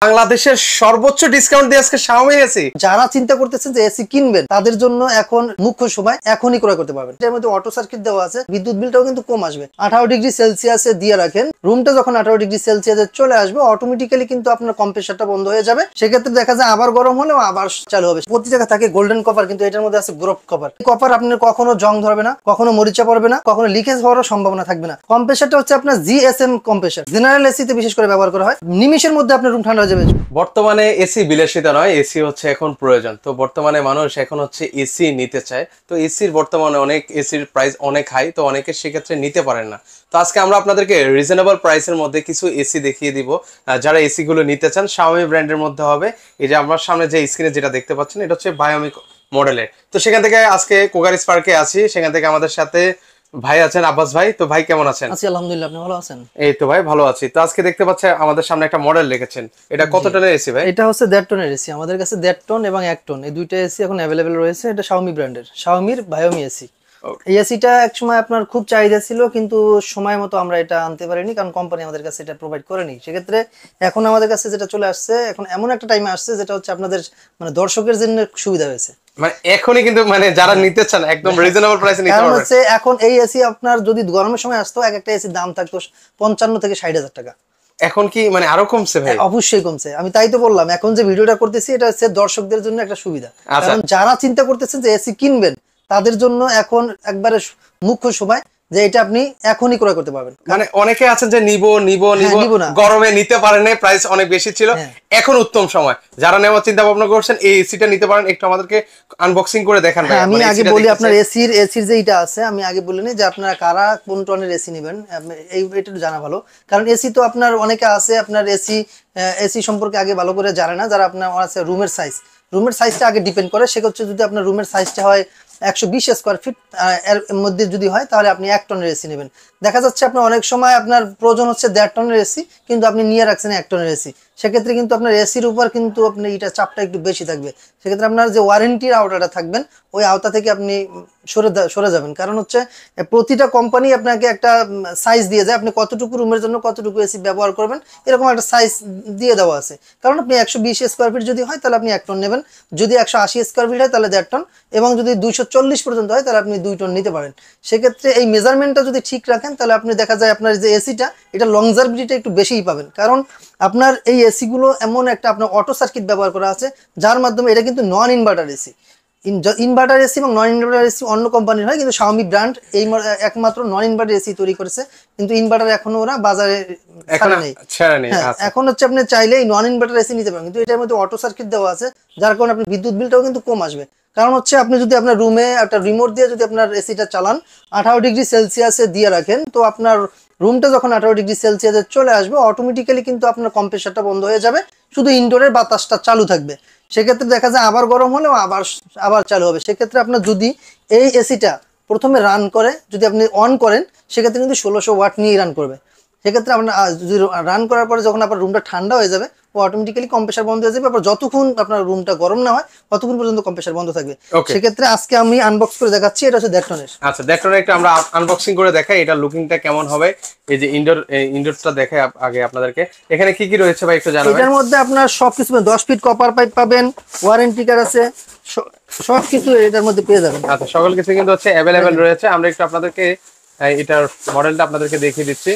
বাংলাদেশের সর্বোচ্চ ডিসকাউন্ট দিয়ে আজকে Xiaomi এসি। যারা চিন্তা করতেছেন যে এসি কিনবেন তাদের জন্য এখন মুখ্য সময়, এখনই ক্রয় করতে পারবেন। এর মধ্যে অটো সার্কিট দেওয়া আছে, বিদ্যুৎ বিলটাও কিন্তু কম আসবে। 18 ডিগ্রি সেলসিয়াসে দিয়ে রাখেন, রুমটা যখন 18 ডিগ্রি সেলসিয়াসে চলে আসবে অটোমেটিক্যালি কিন্তু আপনার কম্প্রেসারটা বন্ধ হয়ে যাবে। সেক্ষেত্রে দেখা যায় আবার গরম হলেও আবার চালু হবে। প্রতি জায়গা থাকে গোল্ডেন কপার, কিন্তু এটার মধ্যে আছে গ্রোপ কপার। কপার আপনার কখনো জং ধরবে না, কখনো মরিচা পড়বে না, কখনো লিকেজ হওয়ারও সম্ভাবনা থাকবে না। কম্প্রেসারটা হচ্ছে আপনার জিএসএম কম্প্রেসার, জেনারেল এসিতে বিশেষ করে ব্যবহার করা হয়। নিমিশের মধ্যে আপনার রুম ঠান্ডা হয়ে যাবে। বর্তমানে এসি বিলাসিতা নয়, এসি হচ্ছে এখন প্রয়োজন। তো বর্তমানে মানুষ এখন হচ্ছে এসি নিতে চায়। তো এসির বর্তমানে অনেক এসির প্রাইস অনেক হাই, তো অনেকে সেক্ষেত্রে নিতে পারেন না। তো আজকে আমরা আপনাদেরকে রিজনেবল প্রাইসের মধ্যে কিছু এসি দেখিয়ে দিব। যারা এসি গুলো নিতে চান Xiaomi ব্র্যান্ডের মধ্যে হবে। এই যে আমার সামনে যে স্ক্রিনে যেটা দেখতে পাচ্ছেন এটা হচ্ছে Xiaomi মডেলের। তো সেখান থেকে আজকে কোকারিস পার্কে আছি, সেখান থেকে আমাদের সাথে ভাই আছেন, আব্বাস ভাই। তো ভাই কেমন আছেন? আছি আলহামদুলিল্লাহ, আপনি ভালো আছেন? এই তো ভাই ভালো আছি। তো আজকে দেখতে পাচ্ছেন আমাদের সামনে একটা মডেল রেখেছেন, এটা কত টনের এসি ভাই? এটা হচ্ছে 1.5 টনের এসি। আমাদের কাছে 1.5 টন এবং 1 টন এই দুইটা এসি এখন অ্যাভেলেবেল রয়েছে। এটা Xiaomi ব্র্যান্ডের, Xiaomiর Xiaomi এসি। এই এসিটা একসময় আপনার খুব চাহিদা ছিল, কিন্তু সময় মতো আমরা এটা আনতে পারিনি, কারণ কোম্পানি আমাদের কাছে এটা প্রোভাইড করেনি। সেক্ষেত্রে এখন আমাদের কাছে যেটা চলে আসছে, এখন এমন একটা টাইমে আসছে যেটা হচ্ছে আপনাদের মানে দর্শকের জন্য সুবিধা হয়েছে। মানে এখনই কিন্তু মানে যারা নিতে চান একদম রিজনেবল প্রাইসে নিতে পারবেন। কারণ হচ্ছে এখন এই এসি আপনার যদি গরমের সময় আসতো, এক একটা এসির দাম থাকতো 55 থেকে 60,000 টাকা। এখন কি মানে আরো কমছে ভাই? অবশ্যই কমছে। আমি তাই তো বললাম, এখন যে ভিডিওটা করতেছি এটা হচ্ছে দর্শকদের জন্য একটা সুবিধা। কারণ যারা চিন্তা করতেছেন যে এসি কিনবেন তাদের জন্য এখন একবারে মুখ্য সময় যে এটা আপনি এখনই ক্রয় করতে পারবেন। মানে অনেকে আছেন যে নিব গরমে নিতে পারেন না, প্রাইস অনেক বেশি ছিল, এখন উত্তম সময়। যারা নেওয়ার চিন্তা ভাবনা করছেন এই এসিটা নিতে পারেন। একটু আমাদেরকে আনবক্সিং করে দেখান ভাই। আমি আগে বলি আপনার এসির যে এটা আছে, আমি আগে বলিনি যে আপনারা কারা কোন টনের এসি নেবেন, এটা জানা ভালো। কারণ এসি তো আপনার অনেকে আছে আপনার এসি সম্পর্কে আগে ভালো করে জানে না। যারা আপনার আছে রুমের সাইজটা আগে ডিপেন্ড করে। সে হচ্ছে যদি আপনার রুমের সাইজটা হয় 120 স্কোয়ার ফিট এর মধ্যে যদি হয়, তাহলে আপনি 1 টনের এসি নেবেন। দেখা যাচ্ছে আপনার অনেক সময় আপনার প্রয়োজন হচ্ছে 1.5 টনের এসি, কিন্তু আপনি নিয়ে রাখছেন 1 টনের এসি। সেক্ষেত্রে কিন্তু আপনার এসির উপর কিন্তু আপনি এটা চাপটা একটু বেশি থাকবে। সেক্ষেত্রে আপনার যে ওয়ারেন্টির আওতাটা থাকবেন, ওই আওতা থেকে আপনি সরে যাবেন। কারণ হচ্ছে প্রতিটা কোম্পানি আপনাকে একটা সাইজ দিয়ে যায়, আপনি কতটুকু রুমের জন্য কতটুকু এসি ব্যবহার করবেন, এরকম একটা সাইজ দিয়ে দেওয়া আছে। কারণ আপনি 120 স্কোয়ার ফিট যদি হয় তাহলে আপনি 1 টন নেবেন, যদি 180 স্কোয়ার ফিট হয় তাহলে 1.5 টন, এবং যদি 240 পর্যন্ত হয় তাহলে আপনি 2 টন নিতে পারেন। সেক্ষেত্রে এই মেজারমেন্টটা যদি ঠিক রাখেন তাহলে আপনি দেখা যায় আপনার যে এসিটা এটা লংজারভিটিটা একটু বেশিই পাবেন। কারণ আপনার এই এসিগুলো এমন একটা আপনার অটো সার্কিট ব্যবহার করা আছে, যার মাধ্যমে এটা কিন্তু নন ইনভার্টার এসি। ইনভার্টার এসি এবং নন ইনভার্টার এসি অন্য কোম্পানির হয়, কিন্তু Xiaomi ব্র্যান্ড এই একমাত্র নন ইনভার্টার এসি তৈরি করেছে, কিন্তু ইনভার্টার এখনো ওরা বাজারে ছাড়ে নেই। এখন হচ্ছে আপনি চাইলে এই নন ইনভার্টার এসি নিতে পারেন, কিন্তু এটার মধ্যে অটো সার্কিট দেওয়া আছে, যার কারণে আপনার বিদ্যুৎ বিলটাও কিন্তু কম আসবে। কারণ হচ্ছে আপনি যদি আপনার রুমে একটা রিমোট দিয়ে যদি আপনার এসিটা চালান, 18 ডিগ্রি সেলসিয়াসে দিয়ে রাখেন, তো আপনার রুমটা যখন 18 ডিগ্রি সেলসিয়াসে চলে আসবে অটোমেটিক্যালি কিন্তু আপনার কম্প্রেসারটা বন্ধ হয়ে যাবে, শুধু ইনডোরের বাতাসটা চালু থাকবে। সেক্ষেত্রে দেখা যায় আবার গরম হলেও আবার চালু হবে। সেক্ষেত্রে আপনার যদি এই এসিটা প্রথমে রান করে, যদি আপনি অন করেন, সেক্ষেত্রে কিন্তু 1600 ওয়াট নিয়ে রান করবে। সেক্ষেত্রে আপনার যদি রান করার পরে যখন আপনার রুমটা ঠান্ডা হয়ে যাবে, ও অটোমেটিক্যালি কম্প্রেসার বন্ধ হয়ে যাবে। আবার যতক্ষণ আপনার রুমটা গরম না হয় ততক্ষণ পর্যন্ত কম্প্রেসার বন্ধ থাকবে। সেক্ষেত্রে আজকে আমি আনবক্স করে দেখাচ্ছি। এটা হচ্ছে 1.5 টনের। আচ্ছা, 1.5 টনের একটা আমরা আনবক্সিং করে দেখাই, এটা লুকিংটা কেমন হবে। এই যে ইনডোরটা দেখাই আগে আপনাদেরকে। এখানে কি কি রয়েছে ভাই একটু জানাবেন? এটার মধ্যে আপনার সবকিছু 10 ফিট কপার পাইপ পাবেন, ওয়ারেন্টি কার্ড আছে, সবকিছু এটার মধ্যে পেয়ে যাবেন। আচ্ছা, সকল কিছু কিন্তু হচ্ছে अवेलेबल রয়েছে। আমরা একটু আপনাদেরকে এটার মডেলটা আপনাদেরকে দেখিয়ে দিচ্ছি।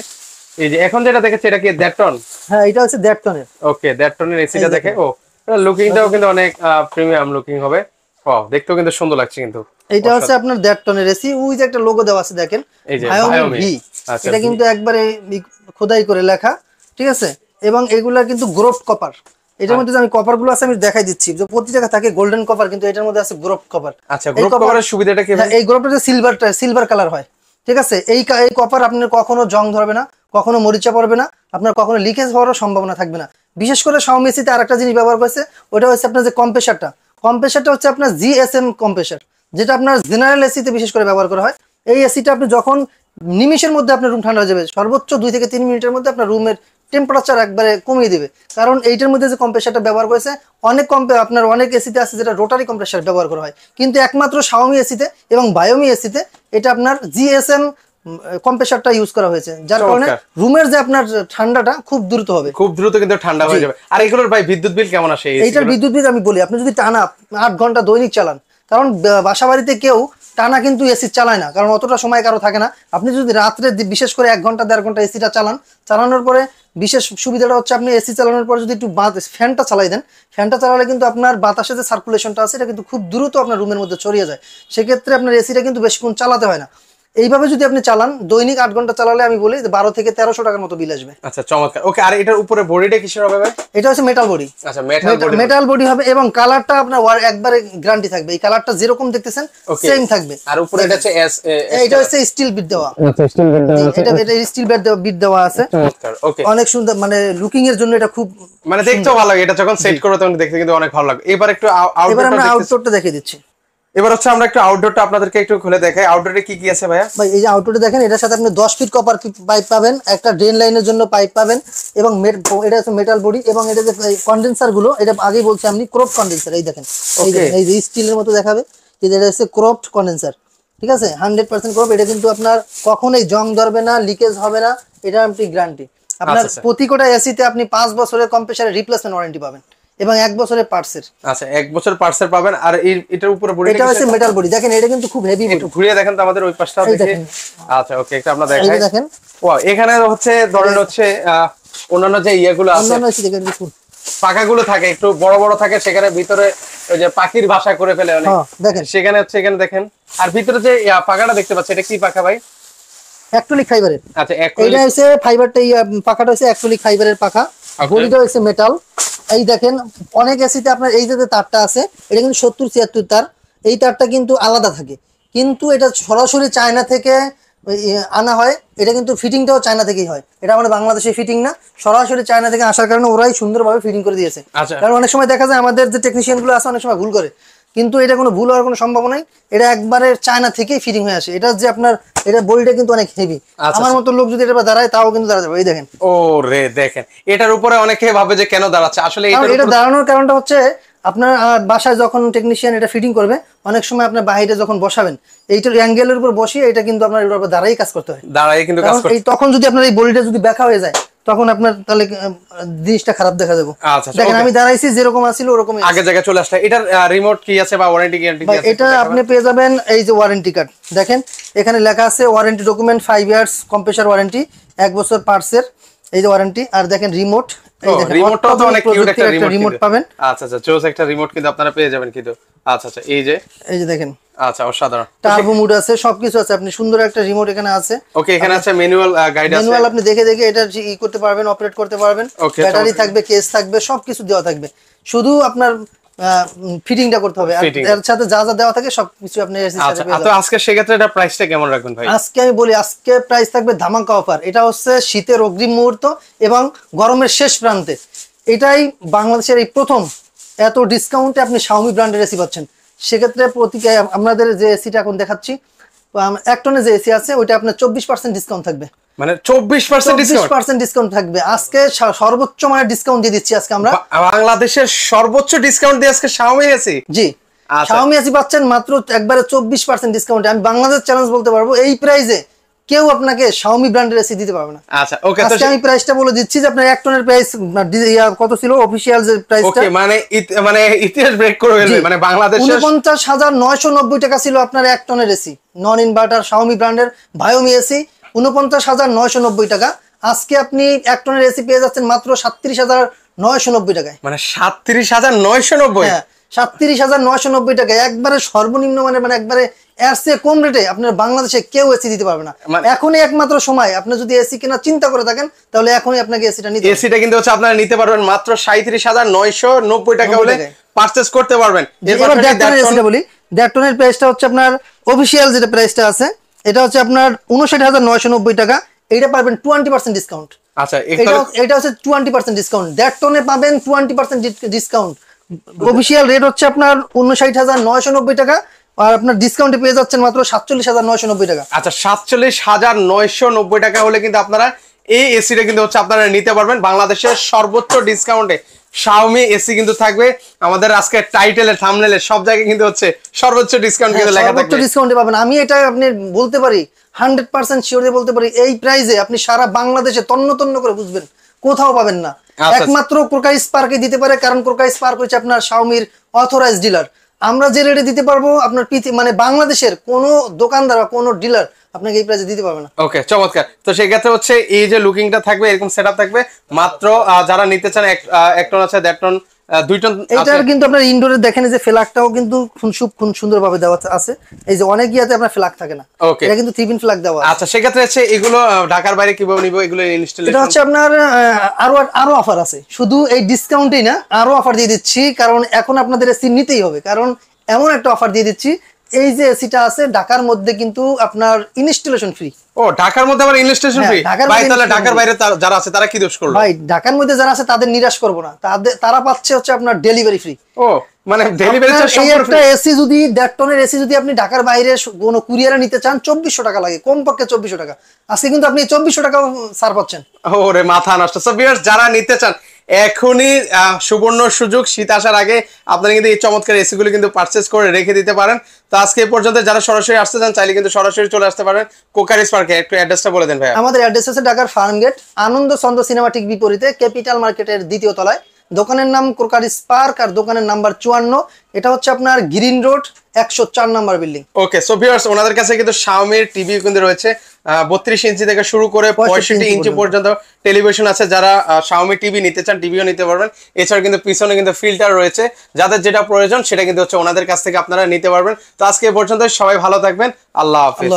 এই যে এখন যেটা দেখেছি এটা কি 1.5 টন? হ্যাঁ, এটা হচ্ছে 1.5 টনের। ওকে, 1.5 টনের এসিটা দেখে ও লুকিংটাও কিন্তু অনেক প্রিমিয়াম লুকিং হবে। ও, দেখতেও কিন্তু সুন্দর লাগছে। কিন্তু এটা হচ্ছে আপনার 1.5 টনের এসি। ওই যে একটা লোগো দেওয়া আছে দেখেন, Xiaomi V। এটা কিন্তু একবারে খোদাই করে লেখা, ঠিক আছে। এবং এগুলা কিন্তু গ্রোপ কপার। এটার মধ্যে আমি কপার গুলো আছে আমি দেখাই দিচ্ছি। যে প্রতি জায়গা থাকে গোল্ডেন কপার, কিন্তু এটার মধ্যে আছে গ্রোপ কপার। আচ্ছা, গ্রোপ কভারের সুবিধাটা কি ভাই? এই গ্রোপটা সিলভার কালার হয়, ঠিক আছে। এই কপার আপনার কখনো জং ধরবে না, কখনো মরিচা পড়বে না, আপনার কখনো লিকেজ হওয়ারও সম্ভাবনা থাকবে না। বিশেষ করে Xiaomi এসিতে আরেকটা জিনিস ব্যবহার করেছে, ওটা হচ্ছে আপনার যে কম্প্রেসারটা হচ্ছে আপনার জিএসএম কম্প্রেসার, যেটা আপনার জেনারেল এসিতে বিশেষ করে ব্যবহার করা হয়। এই এসিটা আপনি যখন নিমিশের মধ্যে আপনার রুম ঠান্ডা হয়ে যাবে, সর্বোচ্চ 2 থেকে 3 মিনিটের মধ্যে আপনার রুমের টেম্পারেচার একবারে কমিয়ে দিবে। কারণ এইটার মধ্যে যে কম্প্রেসারটা ব্যবহার করেছে, অনেক এসিতে আছে যেটা রোটারি কম্প্রেসার ব্যবহার করা হয়, কিন্তু একমাত্র Xiaomi এসিতে এবং Xiaomi এসিতে এটা আপনার জিএসএম কম্প্রেসারটা ইউজ করা হয়েছে, যার কারণে রুমের যে আপনার ঠান্ডাটা খুব দ্রুত হবে, খুব দ্রুত কিন্তু ঠান্ডা হয়ে যাবে। আর এগুলোর ভাই বিদ্যুৎ বিল কেমন আসে? এইটার বিদ্যুৎ বিল আমি বলি, আপনি যদি টানা 8 ঘন্টা দৈনিক চালান, কারণ বাসা বাড়িতে কেউ টানা কিন্তু এসি চালায় না, কারণ অতটা সময় কারো থাকে না। আপনি যদি রাত্রে বিশেষ করে 1 ঘন্টা 1.5 ঘন্টা এসিটা চালানোর পরে বিশেষ সুবিধাটা হচ্ছে, আপনি এসি চালানোর পরে যদি একটু ফ্যানটা চালাই দেন, ফ্যানটা চালালে কিন্তু আপনার বাতাসে যে সার্কুলেশনটা আছে এটা কিন্তু খুব দ্রুত আপনার রুমের মধ্যে ছড়িয়ে যায়, সেক্ষেত্রে আপনার এসিটা কিন্তু বেশিক্ষণ চালাতে হয় না। এইভাবে যদি আপনি চালান দৈনিক 8 ঘন্টা চালালে আমি বলি 12 থেকে 1300 টাকার মতো বিল আসবে। আচ্ছা, চমৎকার। ওকে, আর এটার উপরে বডিটা কিসের হবে ভাই? এটা হচ্ছে মেটাল বডি। আচ্ছা, মেটাল বডি হবে, এবং কালারটা আপনার একবারে গ্যারান্টি থাকবে, এই কালারটা যেরকম দেখতেছেন সেম থাকবে। আর উপরে এটা হচ্ছে এটা হচ্ছে স্টিল বিট দেওয়া। আচ্ছা, স্টিল বিট দেওয়া আছে, এটা স্টিল বিট দেওয়া আছে। চমৎকার। ওকে, অনেক সুন্দর, মানে লুকিং এর জন্য এটা খুব মানে দেখতেও ভালো লাগে, এটা যখন সেট করবে তখন দেখতে কিন্তু অনেক ভালো লাগে। এবার একটু এবার আমরা আউটডোরটা দেখিয়ে দিচ্ছি। এবার হচ্ছে আমরা একটু আউটডোরটা আপনাদেরকে একটু খুলে দেখাই। আউটডোরে কি কি আছে ভাইয়া? ভাই এই যে আউটডোরে দেখেন, এটার সাথে আপনি 10 ফিট কপার পাইপ পাবেন, একটা ড্রেন লাইনের জন্য পাইপ পাবেন, এবং এটা হচ্ছে মেটাল বডি, এবং এটা যে কন্ডেন্সার গুলো, এটা আগেই বলছি আমি, ক্রপ কন্ডেন্সার। এই দেখেন, এই যে স্টিলের মতো দেখাবে, এটা হচ্ছে ক্রপড কন্ডেন্সার, ঠিক আছে, 100% ক্রপ। এটা কিন্তু আপনার কখনোই জং ধরবে না, লিকেজ হবে না, এটা আপনি গ্যারান্টি। আপনার প্রতি কোটা এসিতে আপনি 5 বছরের কম্প্রেসারের রিপ্লেসমেন্ট ওয়ারেন্টি পাবেন, এবং 1 বছরের পার্টসের। আচ্ছা, 1 বছর পার্টসের পাবেন। আর এটার উপরে বডি, এটা হচ্ছে মেটাল বডি। দেখেন এটা কিন্তু খুব হেভি, একটু ঘুরিয়ে দেখেন তো আমাদের ওই পাশটা দেখে। আচ্ছা, ওকে, একটা আমরা দেখাই। দেখেন, ওয়াও, এখানে হচ্ছে ধরেন হচ্ছে অন্যান্য যে ইয়েগুলো আছে, অন্যান্য এসি দেখেন পাখাগুলো থাকে একটু বড় বড় থাকে, সেখানে ভিতরে ওই যে পাখির বাসা করে ফেলে অনেক, দেখেন সেখানে হচ্ছে, এখানে দেখেন। আর ভিতরে যে পাখাটা দেখতে পাচ্ছি, এটা কি পাখা ভাই? অ্যাক্রিলিক ফাইবারের। আচ্ছা, এটা হচ্ছে ফাইবারটা, পাখাটা হচ্ছে অ্যাক্রিলিক ফাইবারের পাখা, বডিটা হচ্ছে মেটাল। এই দেখেন, অনেক এসিতে আপনার এই যে তারটা আছে, এটা কিন্তু 70-76 তার, এই তারটা কিন্তু আলাদা থাকে, কিন্তু এটা সরাসরি চায়না থেকে আনা হয়। এটা কিন্তু ফিটিংটাও চায়না থেকেই হয়, এটা আমাদের বাংলাদেশে ফিটিং না, সরাসরি চায়না থেকে আসার কারণে ওরাই সুন্দরভাবে ফিটিং করে দিয়েছে। কারণ অনেক সময় দেখা যায় আমাদের যে টেকনিশিয়ান গুলো আছে অনেক সময় ভুল করে, কিন্তু এটা কোনো ভুল হওয়ার কোনো সম্ভাবনা নাই, এটা একবারে চায়না থেকেই ফিটিং হয়ে আসে। এটা যে আপনার এটা বডিটা কিন্তু অনেক হেভি, আমার মতো লোক যদি এটা দাঁড়ায় তাও কিন্তু দাঁড়াতে পারে। এই দেখেন, ও রে, দেখেন এটার উপরে অনেকে ভাবে যে কেন দাঁড়াচ্ছে, আসলে এটা দাঁড়ানোর কারণটা হচ্ছে আপনার বাসায় যখন টেকনিশিয়ান এটা ফিটিং করবে, অনেক সময় আপনার বাইরে যখন বসাবেন, এইটার অ্যাঙ্গেলের উপর বসিয়ে এটা কিন্তু আপনার এর উপর দাঁড়াই কাজ করতে হয়, দাঁড়াই কিন্তু কাজ করতে। তখন যদি আপনার এই বডিটা যদি ব্যাকা হয়ে যায়, তখন আপনার তাহলে জিনিসটা খারাপ দেখা যাবে। আচ্ছা, দেখেন আমি দাঁড়াইছি যেরকম আছিল ওরকমই আগে জায়গায় চলে আসলে। এটার রিমোট কি আছে বা ওয়ারেন্টি গ্যারান্টি কি আছে? এটা আপনি পেয়ে যাবেন এই যে ওয়ারেন্টি কার্ড, দেখেন এখানে লেখা আছে warranty document 5 years compressor warranty, 1 বছর পার্টসের, এই যে ওয়ারেন্টি। আর দেখেন রিমোট, এই দেখেন রিমোটটাও তো অনেক কিউট একটা রিমোট পাবেন। আচ্ছা, চোজ একটা রিমোট কিন্তু আপনারা পেয়ে যাবেন কিন্তু। আচ্ছা, এই যে দেখেন, আচ্ছা, অসাধারণ টার্বো মোড আছে, সবকিছু আছে, আপনি সুন্দর একটা রিমোট এখানে আছে। ওকে, এখানে আছে ম্যানুয়াল গাইড আছে, ম্যানুয়াল আপনি দেখে এটা করতে পারবেন, অপারেট করতে পারবেন, ব্যাটারি থাকবে, কেস থাকবে, সবকিছু দেওয়া থাকবে, শুধু আপনার ফিটিংটা করতে হবে, আর এর সাথে যা যা দেওয়া থাকে সবকিছু আপনি এসি সাথে পেয়ে যাবেন। তো আজকে সেক্ষেত্রে এটা প্রাইসটা কেমন রাখবেন ভাই? আজকে আমি বলি, আজকে প্রাইস থাকবে ধামাকা অফার। এটা হচ্ছে শীতের অগ্রিম মুহূর্ত এবং গরমের শেষ প্রান্তে, এটাই বাংলাদেশের এই প্রথম এত ডিসকাউন্টে আপনি শাওমি ব্র্যান্ডের এসি পাচ্ছেন। সেক্ষেত্রে আপনাদের যে এসিটা এখন দেখাচ্ছি, 1 টনের যে এসি আছে ওইটা আপনার 24% ডিসকাউন্ট থাকবে, মানে 24% ডিসকাউন্ট থাকবে। আজকে সর্বোচ্চ মানের ডিসকাউন্ট দিয়ে দিচ্ছি আজকে আমরা, বাংলাদেশের সর্বোচ্চ ডিসকাউন্ট দিয়ে আজকে শাওমি এসি। জি, শাওমি এসি পাচ্ছেন মাত্র একবারে 24% ডিসকাউন্টে। আমি বাংলাদেশ চ্যালেঞ্জ বলতে পারবো, এই প্রাইসে কেউ আপনাকে শাওমি ব্র্যান্ডের এসি দিতে পারবে না। আচ্ছা, ওকে, তো আমি প্রাইসটা বলে দিচ্ছি যে আপনার 1 টনের প্রাইস কত ছিল অফিশিয়াল যে প্রাইসটা, ওকে, মানে ইতিহাস ব্রেক করে ফেলবে, মানে বাংলাদেশে 49,990 টাকা ছিল আপনার 1 টনের এসি, নন ইনভার্টার শাওমি ব্র্যান্ডের ভায়োমি এসি, 49,990 টাকা। আজকে আপনি 1 টনের এসি পেয়ে যাচ্ছেন মাত্র 37,990 টাকায়, মানে 37,990। হ্যাঁ, 37,990 টাকা, একবারে সর্বনিম্ন মানে একবারে এর চেয়ে কম রেটে আপনার বাংলাদেশে কেউ এসি দিতে পারবে না। এখনই একমাত্র সময়, আপনি যদি এসি কেনার চিন্তা করে থাকেন তাহলে এখনই আপনাকে এসিটা নিতে হবে। এসিটা কিন্তু হচ্ছে আপনারা নিতে পারবেন মাত্র 37,990 টাকা হলে পারচেজ করতে পারবেন। এবার 1.5 টনের এসিটা বলি, 1.5 টনের প্রাইসটা হচ্ছে আপনার অফিশিয়াল যেটা প্রাইসটা আছে, এটা হচ্ছে আপনার 59,990 টাকা, এইটা পাবেন 20% ডিসকাউন্ট। আচ্ছা, এটা হচ্ছে 20% ডিসকাউন্ট, 1.5 টনে পাবেন 20% ডিসকাউন্ট। অফিশিয়াল রেট হচ্ছে আপনার 59,990 টাকা, আর আপনার ডিসকাউন্টে পেয়ে যাচ্ছেন মাত্র 47,990 টাকা। আচ্ছা, 47,990 টাকা হলে কিন্তু আপনারা এই এসিটা কিন্তু হচ্ছে আপনারা নিতে পারবেন বাংলাদেশের সর্বোচ্চ ডিসকাউন্টে। শাওমি এসি কিন্তু থাকবে আমাদের আজকে টাইটেলে, থাম্বনেলে, সব জায়গায় কিন্তু হচ্ছে সর্বোচ্চ ডিসকাউন্ট কিন্তু লেখা থাকবে, সর্বোচ্চ ডিসকাউন্টে পাবেন। আমি এটা আপনি বলতে পারি 100% শিওর দিয়ে বলতে পারি এই প্রাইসে আপনি সারা বাংলাদেশে তন্ন তন্ন করে বুঝবেন, কোথাও পাবেন না। একমাত্র ক্রোকাই স্পার্কে দিতে পারে, কারণ ক্রোকাই স্পার্ক হচ্ছে আপনার শাওমির অথরাইজড ডিলার। আমরা যে রেটে দিতে পারবো আপনার মানে বাংলাদেশের কোনো দোকানদার বা কোনো ডিলার আপনাকে এই প্রাইসে দিতে পারবে না। ওকে, চমৎকার। তো সেই ক্ষেত্রে হচ্ছে এই যে লুকিংটা থাকবে, এরকম সেটআপ থাকবে মাত্র যারা নিতে চান 1 টন আছে, 1.5 টন, 2 টন আছে। এইটার কিন্তু আপনার ইনডোরে দেখেন যে ফ্ল্যাগটাও কিন্তু খুব সুন্দরভাবে দেওয়া আছে। এই যে অনেক ইয়াতে আপনার ফ্ল্যাগ থাকে না, ওকে, এটা কিন্তু 3 পিন ফ্ল্যাগ দেওয়া আছে। আচ্ছা, সেই ক্ষেত্রে হচ্ছে এগুলো ঢাকার বাইরে কিভাবে নিব এগুলো ইনস্টলেশন? এটা হচ্ছে আপনার আরো অফার আছে, শুধু এই ডিসকাউন্টেই না, আরো অফার দিয়ে দিচ্ছি, কারণ এখন আপনাদের এসি নিতেই হবে, কারণ এমন একটা অফার দিয়ে দিচ্ছি। এই যে এসিটা আছে ঢাকার মধ্যে কিন্তু আপনার ইনস্টলেশন ফ্রি। ও, ঢাকার মধ্যে আবার ইনস্টলেশন ফ্রি? ভাই তাহলে ঢাকার বাইরে যারা আছে তারা কি দোষ করলো? ভাই ঢাকার মধ্যে যারা আছে তাদের নিরাশ করব না, তারা পাচ্ছে হচ্ছে আপনার ডেলিভারি ফ্রি। ও, মানে ডেলিভারি চার্জ সম্পূর্ণ ফ্রি। একটা এসি যদি 1.5 টনের এসি যদি আপনি ঢাকার বাইরে কোনো কুরিয়ারে নিতে চান 2400 টাকা লাগে, কমপক্ষে 2400 টাকা। আজকে কিন্তু আপনি 2400 টাকা ছাড় পাচ্ছেন। ওরে মাথা নষ্ট। সো ভিউয়ার্স, যারা নিতে চান এখনই সুবর্ণ সুযোগ, শীত আসার আগে আপনারা কিন্তু এই চমৎকার এসি গুলো কিন্তু পারচেজ করে রেখে দিতে পারেন। তো আজকে এই পর্যন্ত যারা সরাসরি আসতে চান চাইলে কিন্তু সরাসরি চলে আসতে পারেন কোকারিস পার্কে। একটু অ্যাড্রেসটা বলে দেন ভাই। আমাদের অ্যাড্রেস আছে ঢাকার ফার্মগেট আনন্দ চন্দ্র সিনেমা ঠিক বিপরীতে, ক্যাপিটাল মার্কেটের 2য় তলায়। দোকানের নাম ক্রোকারিস পার্ক আর দোকানের নাম্বার 54। এটা হচ্ছে আপনার গ্রিন রোড 104 নাম্বার বিল্ডিং। ওকে, সো ভিউয়ার্স, ওনাদের কাছে কিন্তু শাওমির টিভি কিন্তু রয়েছে 32 ইঞ্চি থেকে শুরু করে 65 ইঞ্চি পর্যন্ত টেলিভিশন আছে। যারা শাওমি টিভি নিতে চান টিভিও নিতে পারবেন। এছাড়া কিন্তু পিছনে কিন্তু ফিল্টার রয়েছে, যাদের যেটা প্রয়োজন সেটা কিন্তু হচ্ছে ওনাদের কাছ থেকে আপনারা নিতে পারবেন। তো আজকে এই পর্যন্ত, সবাই ভালো থাকবেন, আল্লাহ হাফেজ।